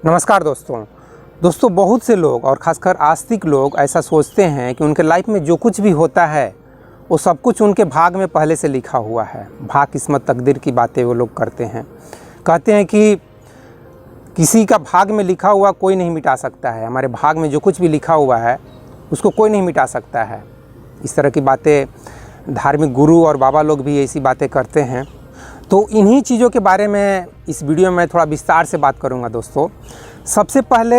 नमस्कार दोस्तों बहुत से लोग और ख़ासकर आस्तिक लोग ऐसा सोचते हैं कि उनके लाइफ में जो कुछ भी होता है वो सब कुछ उनके भाग में पहले से लिखा हुआ है। भाग किस्मत तकदीर की बातें वो लोग करते हैं। कहते हैं कि किसी का भाग में लिखा हुआ कोई नहीं मिटा सकता है। हमारे भाग में जो कुछ भी लिखा हुआ है उसको कोई नहीं मिटा सकता है। इस तरह की बातें धार्मिक गुरु और बाबा लोग भी ऐसी बातें करते हैं। तो इन्हीं चीज़ों के बारे में इस वीडियो में थोड़ा विस्तार से बात करूंगा दोस्तों। सबसे पहले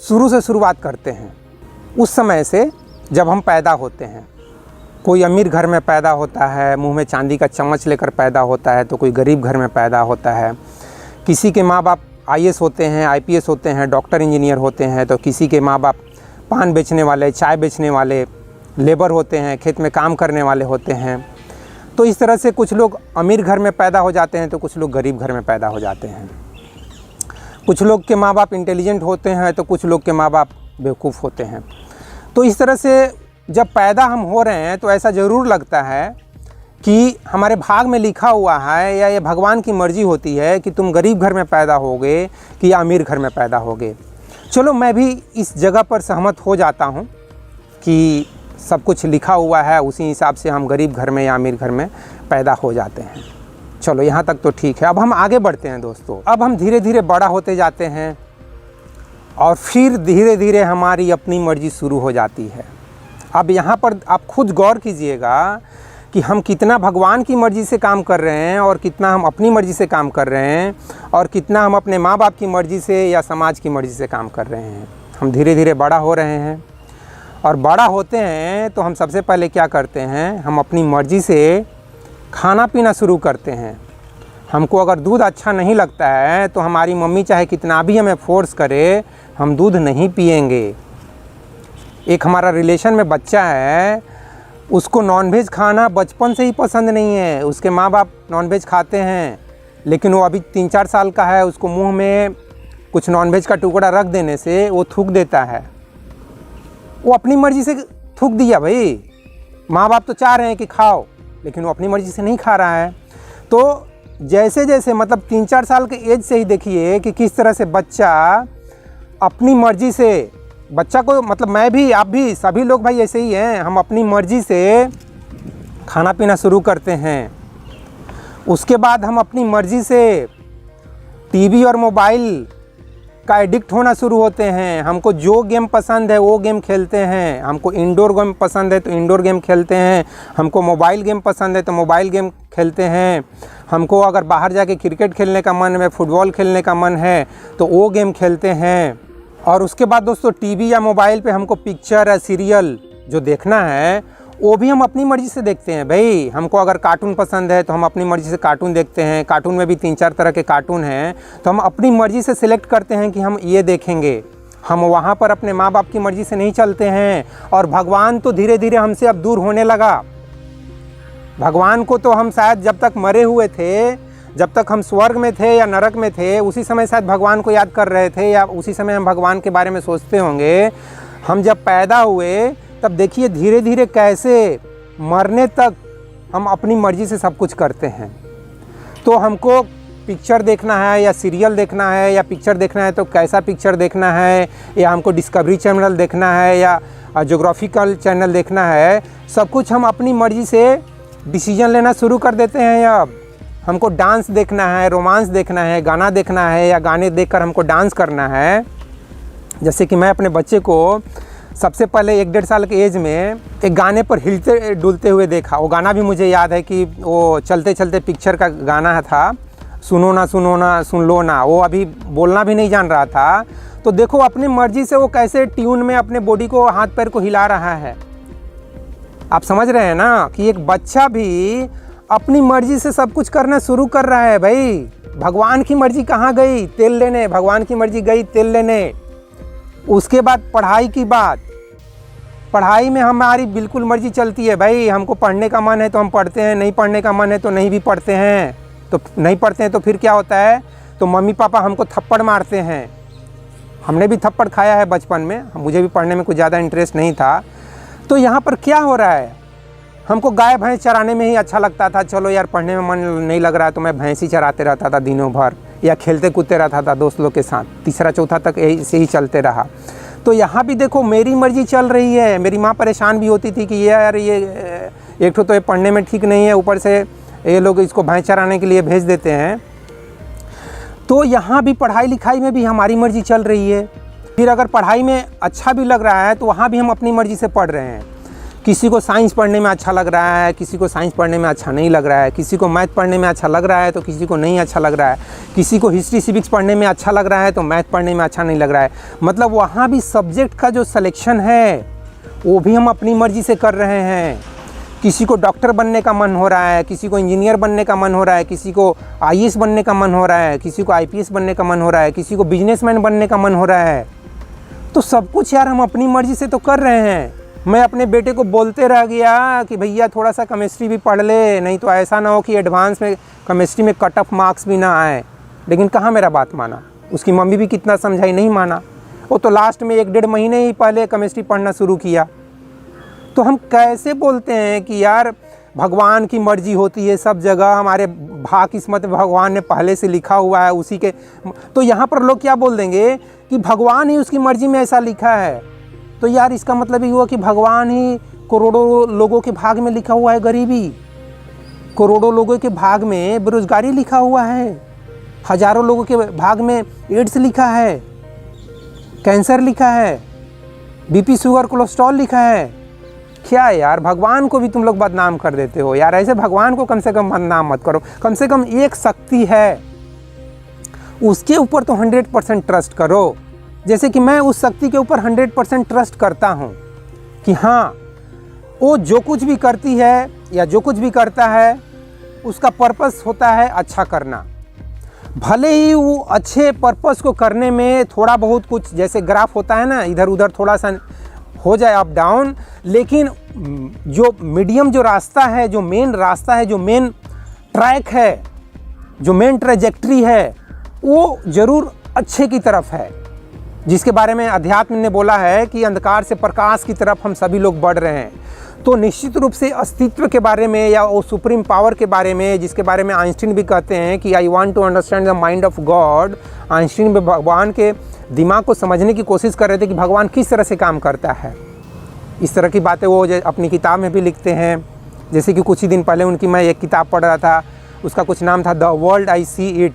शुरू से शुरुआत करते हैं उस समय से जब हम पैदा होते हैं। कोई अमीर घर में पैदा होता है, मुंह में चांदी का चम्मच लेकर पैदा होता है, तो कोई गरीब घर में पैदा होता है। किसी के माँ बाप आईएएस होते हैं, आईपीएस होते हैं, डॉक्टर इंजीनियर होते हैं, तो किसी के माँ बाप पान बेचने वाले, चाय बेचने वाले, लेबर होते हैं, खेत में काम करने वाले होते हैं। तो इस तरह से कुछ लोग अमीर घर में पैदा हो जाते हैं तो कुछ लोग गरीब घर में पैदा हो जाते हैं। कुछ लोग के माँ बाप इंटेलिजेंट होते हैं तो कुछ लोग के माँ बाप बेवकूफ़ होते हैं। तो इस तरह से जब पैदा हम हो रहे हैं तो ऐसा ज़रूर लगता है कि हमारे भाग में लिखा हुआ है या ये भगवान की मर्ज़ी होती है कि तुम गरीब घर में पैदा होगे कि या अमीर घर में पैदा होगे। चलो मैं भी इस जगह पर सहमत हो जाता हूँ कि सब कुछ लिखा हुआ है, उसी हिसाब से हम गरीब घर में या अमीर घर में पैदा हो जाते हैं। चलो यहाँ तक तो ठीक है। अब हम आगे बढ़ते हैं दोस्तों। अब हम धीरे धीरे बड़ा होते जाते हैं और फिर धीरे धीरे हमारी अपनी मर्ज़ी शुरू हो जाती है। अब यहाँ पर आप खुद गौर कीजिएगा कि हम कितना भगवान की मर्ज़ी से काम कर रहे हैं और कितना हम अपनी मर्ज़ी से काम कर रहे हैं और कितना हम अपने माँ बाप की मर्ज़ी से या समाज की मर्ज़ी से काम कर रहे हैं। हम धीरे धीरे बड़ा हो रहे हैं और बड़ा होते हैं तो हम सबसे पहले क्या करते हैं, हम अपनी मर्ज़ी से खाना पीना शुरू करते हैं। हमको अगर दूध अच्छा नहीं लगता है तो हमारी मम्मी चाहे कितना भी हमें फोर्स करे, हम दूध नहीं पिएंगे। एक हमारा रिलेशन में बच्चा है, उसको नॉनवेज खाना बचपन से ही पसंद नहीं है। उसके माँ बाप नॉनवेज खाते हैं लेकिन वो अभी 3-4 साल का है, उसको मुंह में कुछ नॉनवेज का टुकड़ा रख देने से वो थूक देता है। वो अपनी मर्ज़ी से थूक दिया भाई। माँ बाप तो चाह रहे हैं कि खाओ लेकिन वो अपनी मर्ज़ी से नहीं खा रहा है। तो जैसे जैसे मतलब 3-4 साल के एज से ही देखिए कि किस तरह से बच्चा अपनी मर्ज़ी से, बच्चा को मतलब मैं भी, आप भी, सभी लोग भाई ऐसे ही हैं, हम अपनी मर्ज़ी से खाना पीना शुरू करते हैं। उसके बाद हम अपनी मर्ज़ी से टीवी और मोबाइल का एडिक्ट होना शुरू होते हैं। हमको जो गेम पसंद है वो गेम खेलते हैं। हमको इंडोर गेम पसंद है तो इंडोर गेम खेलते हैं। हमको मोबाइल गेम पसंद है तो मोबाइल गेम खेलते हैं। हमको अगर बाहर जाके क्रिकेट खेलने का मन है, फुटबॉल खेलने का मन है तो वो गेम खेलते हैं। और उसके बाद दोस्तों टीवी या मोबाइल पे हमको पिक्चर या सीरियल जो देखना है वो भी हम अपनी मर्ज़ी से देखते हैं भाई। हमको अगर कार्टून पसंद है तो हम अपनी मर्ज़ी से कार्टून देखते हैं। कार्टून में भी 3-4 तरह के कार्टून हैं तो हम अपनी मर्ज़ी से सिलेक्ट करते हैं कि हम ये देखेंगे। हम वहाँ पर अपने माँ बाप की मर्ज़ी से नहीं चलते हैं। और भगवान तो धीरे धीरे हमसे अब दूर होने लगा। भगवान को तो हम शायद जब तक मरे हुए थे, जब तक हम स्वर्ग में थे या नरक में थे, उसी समय शायद भगवान को याद कर रहे थे या उसी समय हम भगवान के बारे में सोचते होंगे। हम जब पैदा हुए तब देखिए धीरे धीरे कैसे मरने तक हम अपनी मर्ज़ी से सब कुछ करते हैं। तो हमको पिक्चर देखना है या सीरियल देखना है या पिक्चर देखना है तो कैसा पिक्चर देखना है, या हमको डिस्कवरी चैनल देखना है या ज्योग्राफिकल चैनल देखना है, सब कुछ हम अपनी मर्ज़ी से डिसीजन लेना शुरू कर देते हैं। अब हमको डांस देखना है, रोमांस देखना है, गाना देखना है या गाने देखकर हमको डांस करना है। जैसे कि मैं अपने बच्चे को सबसे पहले 1-1.5 साल के एज में एक गाने पर हिलते डुलते हुए देखा। वो गाना भी मुझे याद है कि वो चलते चलते पिक्चर का गाना था, सुनो ना सुनो ना सुन लो ना। वो अभी बोलना भी नहीं जान रहा था। तो देखो अपनी मर्ज़ी से वो कैसे ट्यून में अपने बॉडी को, हाथ पैर को हिला रहा है। आप समझ रहे हैं ना कि एक बच्चा भी अपनी मर्ज़ी से सब कुछ करना शुरू कर रहा है भाई। भगवान की मर्ज़ी कहाँ गई? तेल लेने। भगवान की मर्ज़ी गई तेल लेने। उसके बाद पढ़ाई की बात, पढ़ाई में हमारी बिल्कुल मर्ज़ी चलती है भाई। हमको पढ़ने का मन है तो हम पढ़ते हैं, नहीं पढ़ने का मन है तो नहीं भी पढ़ते हैं। तो नहीं पढ़ते हैं तो फिर क्या होता है, तो मम्मी पापा हमको थप्पड़ मारते हैं। हमने भी थप्पड़ खाया है बचपन में, मुझे भी पढ़ने में कुछ ज़्यादा इंटरेस्ट नहीं था। तो यहाँ पर क्या हो रहा है, हमको गाय भैंस चराने में ही अच्छा लगता था। चलो यार पढ़ने में मन नहीं लग रहा है तो मैं भैंस ही चराते रहता था दिनों भर। या खेलते कूदते रहता था दोस्त लोग के साथ, तीसरा चौथा तक ऐसे ही चलते रहा। तो यहाँ भी देखो मेरी मर्जी चल रही है। मेरी माँ परेशान भी होती थी कि यार ये एक तो ये पढ़ने में ठीक नहीं है, ऊपर से ये लोग इसको भैंस चराने के लिए भेज देते हैं। तो यहाँ भी पढ़ाई लिखाई में भी हमारी मर्जी चल रही है। फिर अगर पढ़ाई में अच्छा भी लग रहा है तो वहाँ भी हम अपनी मर्जी से पढ़ रहे हैं। किसी को साइंस पढ़ने में अच्छा लग रहा है, किसी को साइंस पढ़ने में अच्छा नहीं लग रहा है, किसी को मैथ पढ़ने में अच्छा लग रहा है तो किसी को नहीं अच्छा लग रहा है, किसी को हिस्ट्री सिविक्स पढ़ने में अच्छा लग रहा है तो मैथ पढ़ने में अच्छा नहीं लग रहा है। मतलब वहाँ भी सब्जेक्ट का जो सिलेक्शन है वो भी हम अपनी मर्जी से कर रहे हैं। किसी को डॉक्टर बनने का मन हो रहा है, किसी को इंजीनियर बनने का मन हो रहा है, किसी को आईएएस बनने का मन हो रहा है, किसी को आईपीएस बनने का मन हो रहा है, किसी को बिजनेसमैन बनने का मन हो रहा है। तो सब कुछ यार हम अपनी मर्जी से तो कर रहे हैं। मैं अपने बेटे को बोलते रह गया कि भैया थोड़ा सा केमिस्ट्री भी पढ़ ले, नहीं तो ऐसा ना हो कि एडवांस में केमिस्ट्री में कट ऑफ मार्क्स भी ना आए। लेकिन कहाँ मेरा बात माना, उसकी मम्मी भी कितना समझाई, नहीं माना। वो तो लास्ट में 1-1.5 महीने ही पहले केमिस्ट्री पढ़ना शुरू किया। तो हम कैसे बोलते हैं कि यार भगवान की मर्जी होती है सब जगह, हमारे भाग किस्मत भगवान ने पहले से लिखा हुआ है उसी के। तो यहाँ पर लोग क्या बोल देंगे कि भगवान ही उसकी मर्जी में ऐसा लिखा है। तो यार इसका मतलब ये हुआ कि भगवान ही करोड़ों लोगों के भाग में लिखा हुआ है गरीबी, करोड़ों लोगों के भाग में बेरोजगारी लिखा हुआ है, हजारों लोगों के भाग में एड्स लिखा है, कैंसर लिखा है, बीपी शुगर कोलेस्ट्रॉल लिखा है। क्या यार भगवान को भी तुम लोग बदनाम कर देते हो यार। ऐसे भगवान को कम से कम बदनाम मत करो। कम से कम एक शक्ति है उसके ऊपर तो 100% ट्रस्ट करो। जैसे कि मैं उस शक्ति के ऊपर 100% ट्रस्ट करता हूँ कि हाँ वो जो कुछ भी करती है या जो कुछ भी करता है उसका पर्पस होता है अच्छा करना। भले ही वो अच्छे पर्पस को करने में थोड़ा बहुत कुछ, जैसे ग्राफ होता है ना, इधर उधर थोड़ा सा हो जाए अप डाउन, लेकिन जो मीडियम जो रास्ता है, जो मेन रास्ता है, जो मेन ट्रैक है, जो मेन ट्रेजेक्ट्री है, वो ज़रूर अच्छे की तरफ है, जिसके बारे में अध्यात्म ने बोला है कि अंधकार से प्रकाश की तरफ हम सभी लोग बढ़ रहे हैं। तो निश्चित रूप से अस्तित्व के बारे में या वो सुप्रीम पावर के बारे में, जिसके बारे में आइंस्टीन भी कहते हैं कि I want to understand the mind of God. Einstein में भगवान के दिमाग को समझने की कोशिश कर रहे थे कि भगवान किस तरह से काम करता है। इस तरह की बातें वो अपनी किताब में भी लिखते हैं। जैसे कि कुछ ही दिन पहले उनकी मैं एक किताब पढ़ रहा था, उसका कुछ नाम था the world I see it.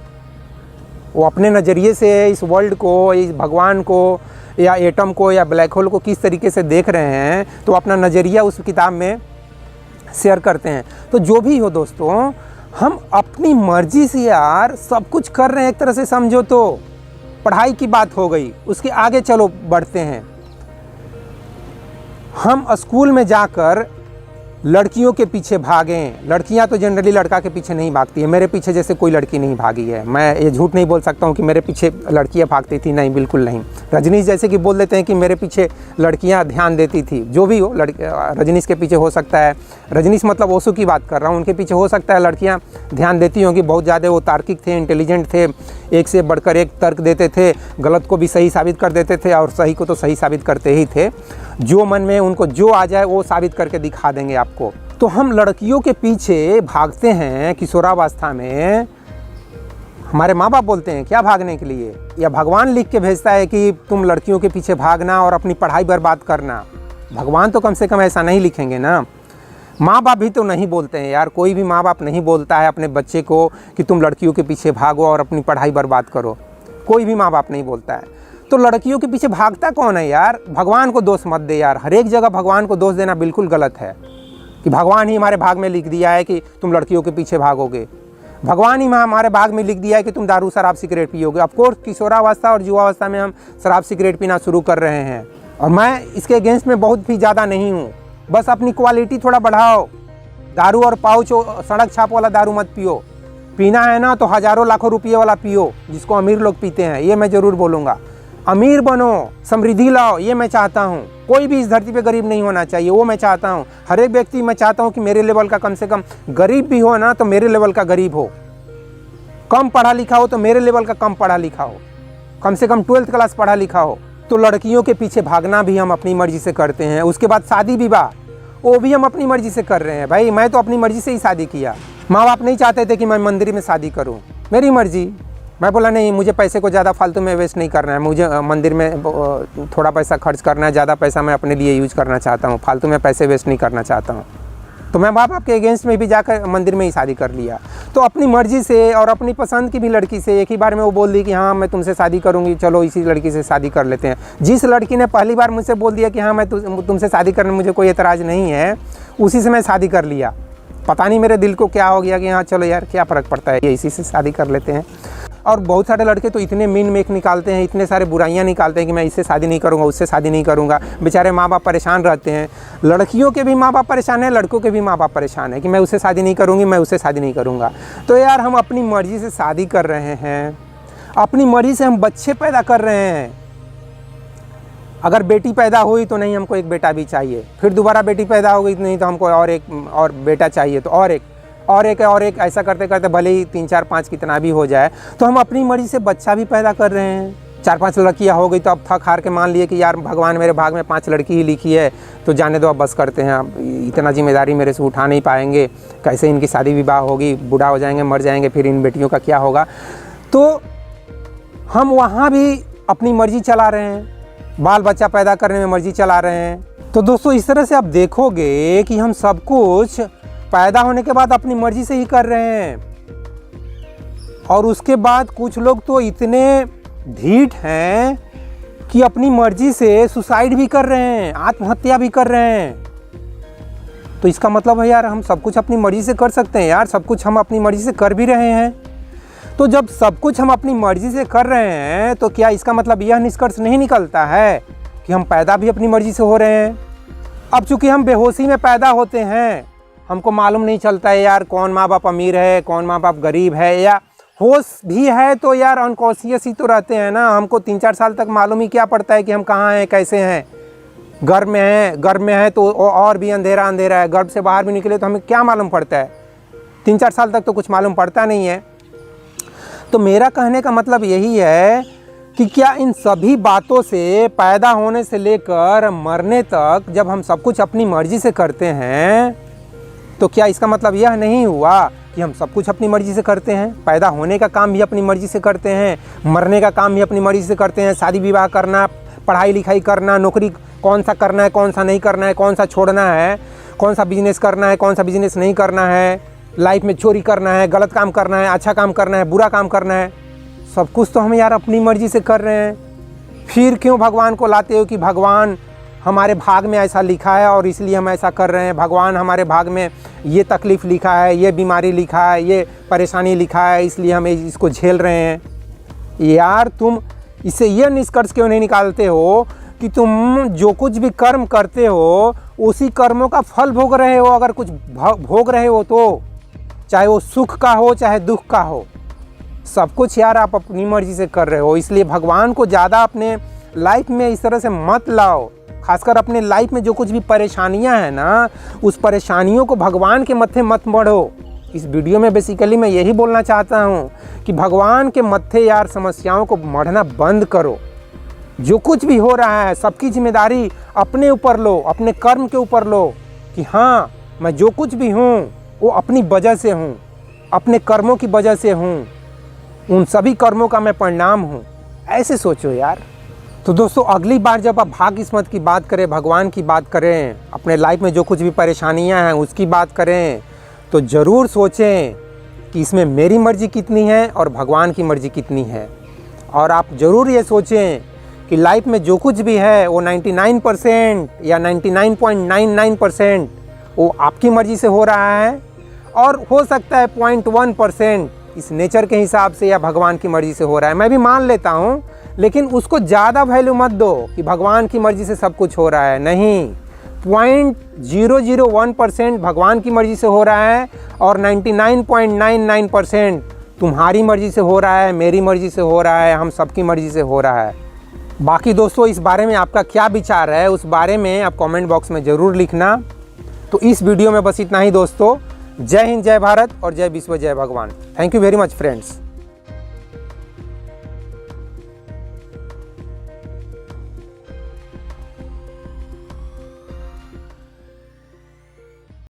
वो अपने नज़रिए से इस वर्ल्ड को, इस भगवान को या एटम को या ब्लैक होल को किस तरीके से देख रहे हैं, तो अपना नज़रिया उस किताब में शेयर करते हैं। तो जो भी हो दोस्तों, हम अपनी मर्जी से यार सब कुछ कर रहे हैं एक तरह से समझो तो। पढ़ाई की बात हो गई, उसके आगे चलो बढ़ते हैं। हम स्कूल में जाकर लड़कियों के पीछे भागें। लड़कियां तो जनरली लड़का के पीछे नहीं भागती है। मेरे पीछे जैसे कोई लड़की नहीं भागी है। मैं ये झूठ नहीं बोल सकता हूँ कि मेरे पीछे लड़कियां भागती थी, नहीं, बिल्कुल नहीं। रजनीश जैसे कि बोल देते हैं कि मेरे पीछे लड़कियां ध्यान देती थी। जो भी हो, रजनीश के पीछे हो सकता है, रजनीश मतलब ओशो की बात कर रहा हूँ, उनके पीछे हो सकता है लड़कियाँ ध्यान देती होंगी। बहुत ज़्यादा वो तार्किक थे, इंटेलिजेंट थे, एक से बढ़कर एक तर्क देते थे, गलत को भी सही साबित कर देते थे और सही को तो सही साबित करते ही थे। जो मन में उनको जो आ जाए वो साबित करके दिखा देंगे आपको। तो हम लड़कियों के पीछे भागते हैं किशोरावस्था में। हमारे माँ बाप बोलते हैं क्या भागने के लिए, या भगवान लिख के भेजता है कि तुम लड़कियों के पीछे भागना और अपनी पढ़ाई बर्बाद करना। भगवान तो कम से कम ऐसा नहीं लिखेंगे ना। माँ बाप भी तो नहीं बोलते हैं यार। कोई भी माँ बाप नहीं बोलता है अपने बच्चे को कि तुम लड़कियों के पीछे भागो और अपनी पढ़ाई बर्बाद करो। कोई भी माँ बाप नहीं बोलता है। तो लड़कियों के पीछे भागता कौन है यार? भगवान को दोष मत दे यार। हर एक जगह भगवान को दोष देना बिल्कुल गलत है कि भगवान ही हमारे भाग में लिख दिया है कि तुम लड़कियों के पीछे भागोगे। भगवान ही हमारे भाग में लिख दिया है कि तुम दारू शराब सिगरेट पियोगे। ऑफकोर्स किशोरावस्था और युवावस्था में हम शराब सिगरेट पीना शुरू कर रहे हैं और मैं इसके अगेंस्ट में बहुत भी ज़्यादा नहीं हूँ। बस अपनी क्वालिटी थोड़ा बढ़ाओ। दारू और पाउच सड़क छाप वाला दारू मत पियो। पीना है ना तो हज़ारों लाखों रुपये वाला पियो, जिसको अमीर लोग पीते हैं। ये मैं ज़रूर बोलूँगा। अमीर बनो, समृद्धि लाओ, ये मैं चाहता हूँ। कोई भी इस धरती पे गरीब नहीं होना चाहिए, वो मैं चाहता हूँ। हर एक व्यक्ति मैं चाहता हूँ कि मेरे लेवल का कम से कम गरीब भी हो ना तो मेरे लेवल का गरीब हो, कम पढ़ा लिखा हो तो मेरे लेवल का कम पढ़ा लिखा हो, कम से कम 12th क्लास पढ़ा लिखा हो। तो लड़कियों के पीछे भागना भी हम अपनी मर्जी से करते हैं। उसके बाद शादी विवाह, वो भी हम अपनी मर्जी से कर रहे हैं। भाई मैं तो अपनी मर्जी से ही शादी किया। माँ बाप नहीं चाहते थे कि मैं मंदिर में शादी करूँ, मेरी मर्जी। मैं बोला नहीं, मुझे पैसे को ज़्यादा फालतू में वेस्ट नहीं करना है, मुझे मंदिर में थोड़ा पैसा खर्च करना है, ज़्यादा पैसा मैं अपने लिए यूज करना चाहता हूँ, फालतू में पैसे वेस्ट नहीं करना चाहता हूँ। तो मैं माँ बाप के अगेंस्ट में भी जाकर मंदिर में ही शादी कर लिया। तो अपनी मर्ज़ी से और अपनी पसंद की भी लड़की से एक ही बार में वो बोल दी कि हाँ मैं तुमसे शादी करूँगी, चलो इसी लड़की से शादी कर लेते हैं। जिस लड़की ने पहली बार मुझसे बोल दिया कि हाँ मैं तुमसे शादी करने मुझे कोई एतराज़ नहीं है, उसी से मैं शादी कर लिया। पता नहीं मेरे दिल को क्या हो गया कि हाँ चलो यार क्या फ़र्क पड़ता है, ये इसी से शादी कर लेते हैं। और बहुत सारे लड़के तो इतने मीन मेक निकालते हैं, इतने सारे बुराइयां निकालते हैं कि मैं इससे शादी नहीं करूंगा, उससे शादी नहीं करूंगा। बेचारे माँ बाप परेशान रहते हैं। लड़कियों के भी माँ बाप परेशान है, लड़कों के भी माँ बाप परेशान है कि मैं उससे शादी नहीं करूँगी, मैं उससे शादी नहीं करूँगा। तो यार हम अपनी मर्ज़ी से शादी कर रहे हैं, अपनी मर्ज़ी से हम बच्चे पैदा कर रहे हैं। अगर बेटी पैदा हुई तो नहीं, हमको एक बेटा भी चाहिए, फिर दोबारा बेटी पैदा हो गई नहीं तो हमको और बेटा चाहिए, तो और एक ऐसा करते करते भले ही 3 4 5 कितना भी हो जाए, तो हम अपनी मर्जी से बच्चा भी पैदा कर रहे हैं। 4 5 लड़कियां हो गई तो अब थक हार के मान लिए कि यार भगवान मेरे भाग में 5 लड़की ही लिखी है, तो जाने दो अब बस करते हैं, अब इतना जिम्मेदारी मेरे से उठा नहीं पाएंगे, कैसे इनकी शादी विवाह होगी, बूढ़ा हो जाएंगे, मर जाएंगे, फिर इन बेटियों का क्या होगा। तो हम वहाँ भी अपनी मर्जी चला रहे हैं, बाल बच्चा पैदा करने में मर्जी चला रहे हैं। तो दोस्तों इस तरह से आप देखोगे कि हम सब कुछ पैदा होने के बाद अपनी मर्जी से ही कर रहे हैं। और उसके बाद कुछ लोग तो इतने ढीठ हैं कि अपनी मर्जी से सुसाइड भी कर रहे हैं, आत्महत्या भी कर रहे हैं। तो इसका मतलब है यार हम सब कुछ अपनी मर्जी से कर सकते हैं, यार सब कुछ हम अपनी मर्जी से कर भी रहे हैं। तो जब सब कुछ हम अपनी मर्जी से कर रहे हैं तो क्या इसका मतलब यह निष्कर्ष नहीं निकलता है कि हम पैदा भी अपनी मर्जी से हो रहे हैं? अब चूंकि हम बेहोशी में पैदा होते हैं, हमको मालूम नहीं चलता है यार कौन माँ बाप अमीर है, कौन माँ बाप गरीब है, या होश भी है तो यार अनकॉन्शियस ही तो रहते हैं ना। हमको 3 4 साल तक मालूम ही क्या पड़ता है कि हम कहाँ हैं, कैसे हैं। गर्भ में है तो और भी अंधेरा है, गर्भ से बाहर भी निकले तो हमें क्या मालूम पड़ता है? 3 4 साल तक तो कुछ मालूम पड़ता नहीं है। तो मेरा कहने का मतलब यही है कि क्या इन सभी बातों से, पैदा होने से लेकर मरने तक, जब हम सब कुछ अपनी मर्जी से करते हैं तो क्या इसका मतलब यह नहीं हुआ कि हम सब कुछ अपनी मर्जी से करते हैं? पैदा होने का काम भी अपनी मर्जी से करते हैं, मरने का काम भी अपनी मर्जी से करते हैं, शादी विवाह करना, पढ़ाई लिखाई करना, नौकरी कौन सा करना है, कौन सा नहीं करना है, कौन सा छोड़ना है, कौन सा बिजनेस करना है, कौन सा बिजनेस नहीं करना है, लाइफ में चोरी करना है, गलत काम करना है, अच्छा काम करना है, बुरा काम करना है, सब कुछ तो हम यार अपनी मर्जी से कर रहे हैं। फिर क्यों भगवान को लाते हो कि भगवान हमारे भाग में ऐसा लिखा है और इसलिए हम ऐसा कर रहे हैं, भगवान हमारे भाग में ये तकलीफ़ लिखा है, ये बीमारी लिखा है, ये परेशानी लिखा है, इसलिए हम इसको झेल रहे हैं। यार तुम इससे यह निष्कर्ष क्यों नहीं निकालते हो कि तुम जो कुछ भी कर्म करते हो उसी कर्मों का फल भोग रहे हो? अगर कुछ भोग रहे हो तो चाहे वो सुख का हो चाहे दुख का हो, सब कुछ यार आप अपनी मर्जी से कर रहे हो। इसलिए भगवान को ज़्यादा अपने लाइफ में इस तरह से मत लाओ। खासकर अपने लाइफ में जो कुछ भी परेशानियां हैं ना, उस परेशानियों को भगवान के मत्थे मत मढ़ो। इस वीडियो में बेसिकली मैं यही बोलना चाहता हूँ कि भगवान के मत्थे यार समस्याओं को मढ़ना बंद करो। जो कुछ भी हो रहा है सबकी जिम्मेदारी अपने ऊपर लो, अपने कर्म के ऊपर लो कि हाँ मैं जो कुछ भी हूँ वो अपनी वजह से हूँ, अपने कर्मों की वजह से हूँ, उन सभी कर्मों का मैं परिणाम हूँ। ऐसे सोचो यार। तो दोस्तों अगली बार जब आप भाग्य किस्मत की बात करें, भगवान की बात करें, अपने लाइफ में जो कुछ भी परेशानियां हैं उसकी बात करें, तो ज़रूर सोचें कि इसमें मेरी मर्ज़ी कितनी है और भगवान की मर्ज़ी कितनी है। और आप ज़रूर ये सोचें कि लाइफ में जो कुछ भी है वो 99% या 99.99% वो आपकी मर्ज़ी से हो रहा है, और हो सकता है 0.1% इस नेचर के हिसाब से या भगवान की मर्ज़ी से हो रहा है। मैं भी मान लेता हूँ, लेकिन उसको ज़्यादा वैल्यू मत दो कि भगवान की मर्ज़ी से सब कुछ हो रहा है। नहीं, 0.001% भगवान की मर्ज़ी से हो रहा है और 99.99% तुम्हारी मर्ज़ी से हो रहा है, मेरी मर्ज़ी से हो रहा है, हम सबकी मर्ज़ी से हो रहा है। बाकी दोस्तों इस बारे में आपका क्या विचार है उस बारे में आप कमेंट बॉक्स में ज़रूर लिखना। तो इस वीडियो में बस इतना ही दोस्तों। जय हिंद, जय भारत और जय विश्व, जय भगवान। Thank you very much friends.